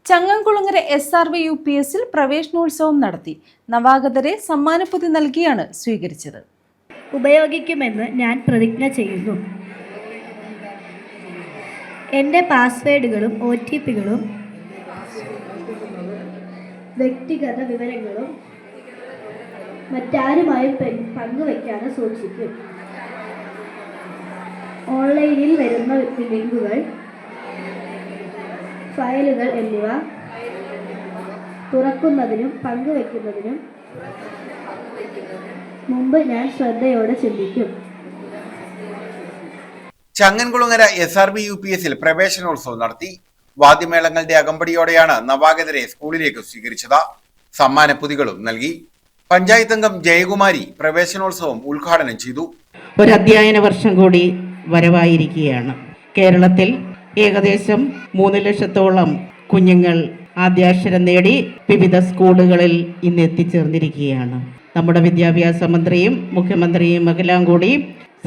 Changankulangara SRV UPSൽ പ്രവേശനോത്സവം നടത്തി. നവാഗതരെ സമ്മാനപ്പൊതി നൽകിയാണ് സ്വീകരിച്ചത്. ഉപയോഗിക്കുമെന്ന് ഞാൻ പ്രതിജ്ഞ ചെയ്യുന്നു. എൻ്റെ പാസ്വേഡുകളും OTPകളും വ്യക്തിഗത വിവരങ്ങളും മറ്റാരുമായും പങ്കുവയ്ക്കാതെ സൂക്ഷിക്കും. ഓൺലൈനിൽ വരുന്ന ലിങ്കുകൾ, ഫയലുകൾ എന്നിവ തുറക്കുന്നതിനും പങ്കുവയ്ക്കുന്നതിനും മുമ്പ് ഞാൻ ശ്രദ്ധയോടെ ചിന്തിക്കും. ചങ്ങൻകുളങ്ങര SRV UPSൽ പ്രവേശനോത്സവം നടത്തി. വാദ്യമേളങ്ങളുടെ അകമ്പടിയോടെയാണ് നവാഗതരെ സ്കൂളിലേക്ക് സ്വീകരിച്ചത്. സമ്മാനപ്പൊതികളും നൽകി. പഞ്ചായത്ത് അംഗം ജയകുമാരി പ്രവേശനോത്സവം ഉദ്ഘാടനം ചെയ്തു. ഒരു അധ്യയന വർഷം കൂടി വരവായിരിക്കുകയാണ്. കേരളത്തിൽ ഏകദേശം 3 ലക്ഷത്തോളം കുഞ്ഞുങ്ങൾ ആദ്യാക്ഷരം നേടി വിവിധ സ്കൂളുകളിൽ ഇന്ന് എത്തിച്ചേർന്നിരിക്കുകയാണ്. നമ്മുടെ വിദ്യാഭ്യാസ മന്ത്രിയും മുഖ്യമന്ത്രിയും എല്ലാം കൂടി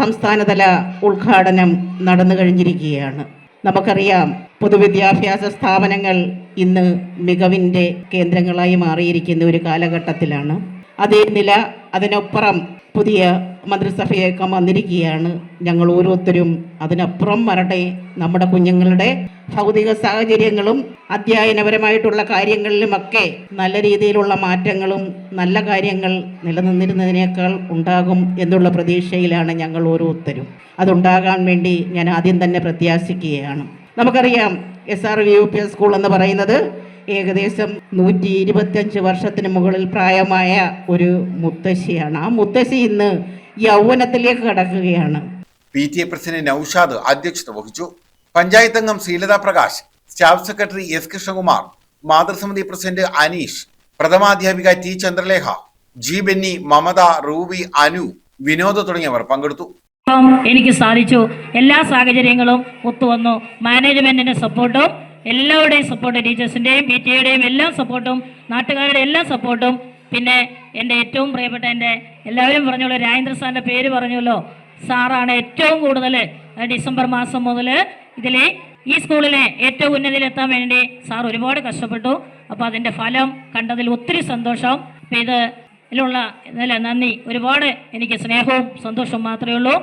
സംസ്ഥാനതല ഉദ്ഘാടനം നടന്നു കഴിഞ്ഞിരിക്കുകയാണ്. നമുക്കറിയാം, പൊതുവിദ്യാഭ്യാസ സ്ഥാപനങ്ങൾ ഇന്ന് മികവിൻ്റെ കേന്ദ്രങ്ങളായി മാറിയിരിക്കുന്ന ഒരു കാലഘട്ടത്തിലാണ്. അതേ നില അതിനപ്പുറം പുതിയ മന്ത്രിസഭയൊക്കെ വന്നിരിക്കുകയാണ്. ഞങ്ങൾ ഓരോരുത്തരും അതിനപ്പുറം വരട്ടെ. നമ്മുടെ കുഞ്ഞുങ്ങളുടെ ഭൗതിക സാഹചര്യങ്ങളും അധ്യയനപരമായിട്ടുള്ള കാര്യങ്ങളിലുമൊക്കെ നല്ല രീതിയിലുള്ള മാറ്റങ്ങളും നല്ല കാര്യങ്ങൾ നിലനിന്നിരുന്നതിനേക്കാൾ ഉണ്ടാകും എന്നുള്ള പ്രതീക്ഷയിലാണ് ഞങ്ങൾ ഓരോരുത്തരും. അതുണ്ടാകാൻ വേണ്ടി ഞാൻ ആദ്യം തന്നെ പ്രത്യാശിക്കുകയാണ്. നമുക്കറിയാം, SRV UPS സ്കൂൾ എന്ന് പറയുന്നത് ഏകദേശം 125 വർഷത്തിന് മുകളിൽ പ്രായമായ ഒരു മുത്തശ്ശിയാണ്. ആ മുത്തശ്ശി ഇന്ന് യൗവനത്തിലേക്ക് കടക്കുകയാണ്. PTA പ്രസിഡന്റ് നൌഷാദ് അധ്യക്ഷത വഹിച്ചു. പഞ്ചായത്ത് അംഗം Sreelatha Prakash, staff secretary S Krishnakumar, മാതൃസമിതി പ്രസിഡന്റ് അനീഷ്, പ്രഥമാധ്യാപിക T ചന്ദ്രലേഖ, G ബെന്നി, മമത, റൂബി, അനു, വിനോദ് തുടങ്ങിയവർ പങ്കെടുത്തു. എനിക്ക് സാധിച്ചു. എല്ലാ സാഹചര്യങ്ങളും ഒത്തുവന്നു. മാനേജ്മെന്റിന്റെ സപ്പോർട്ടും എല്ലാവരുടെയും സപ്പോർട്ട്, ടീച്ചേഴ്സിൻ്റെയും PTAയുടെയും എല്ലാം സപ്പോർട്ടും നാട്ടുകാരുടെ എല്ലാ സപ്പോർട്ടും, പിന്നെ എൻ്റെ ഏറ്റവും പ്രിയപ്പെട്ട എൻ്റെ എല്ലാവരും പറഞ്ഞല്ലോ, രാജേന്ദ്ര സാറിൻ്റെ പേര് പറഞ്ഞല്ലോ, സാറാണ് ഏറ്റവും കൂടുതൽ ഡിസംബർ മാസം മുതൽ ഈ സ്കൂളിലെ ഏറ്റവും ഉന്നതിയിലെത്താൻ വേണ്ടി സാർ ഒരുപാട് കഷ്ടപ്പെട്ടു. അപ്പോൾ അതിൻ്റെ ഫലം കണ്ടതിൽ ഒത്തിരി സന്തോഷം. അപ്പോൾ ഇതിലുള്ള നന്ദി, ഒരുപാട് എനിക്ക് സ്നേഹവും സന്തോഷവും മാത്രമേ ഉള്ളൂ.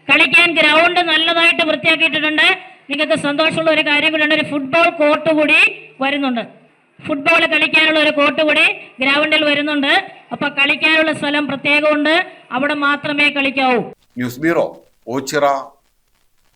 കളിക്കാൻ ഗ്രൗണ്ട് നല്ലതായിട്ട് വൃത്തിയാക്കിയിട്ടുണ്ട്. നിങ്ങൾക്ക് സന്തോഷമുള്ള ഒരു കാര്യം കൂടിയുണ്ട്, ഒരു ഫുട്ബോൾ കോർട്ട് കൂടി വരുന്നുണ്ട്. ഫുട്ബോൾ കളിക്കാനുള്ള ഒരു കോർട്ട് കൂടി ഗ്രൗണ്ടിൽ വരുന്നുണ്ട്. അപ്പൊ കളിക്കാനുള്ള സ്ഥലം പ്രത്യേകമുണ്ട്, അവിടെ മാത്രമേ കളിക്കാവൂ. News bureau, Ochira.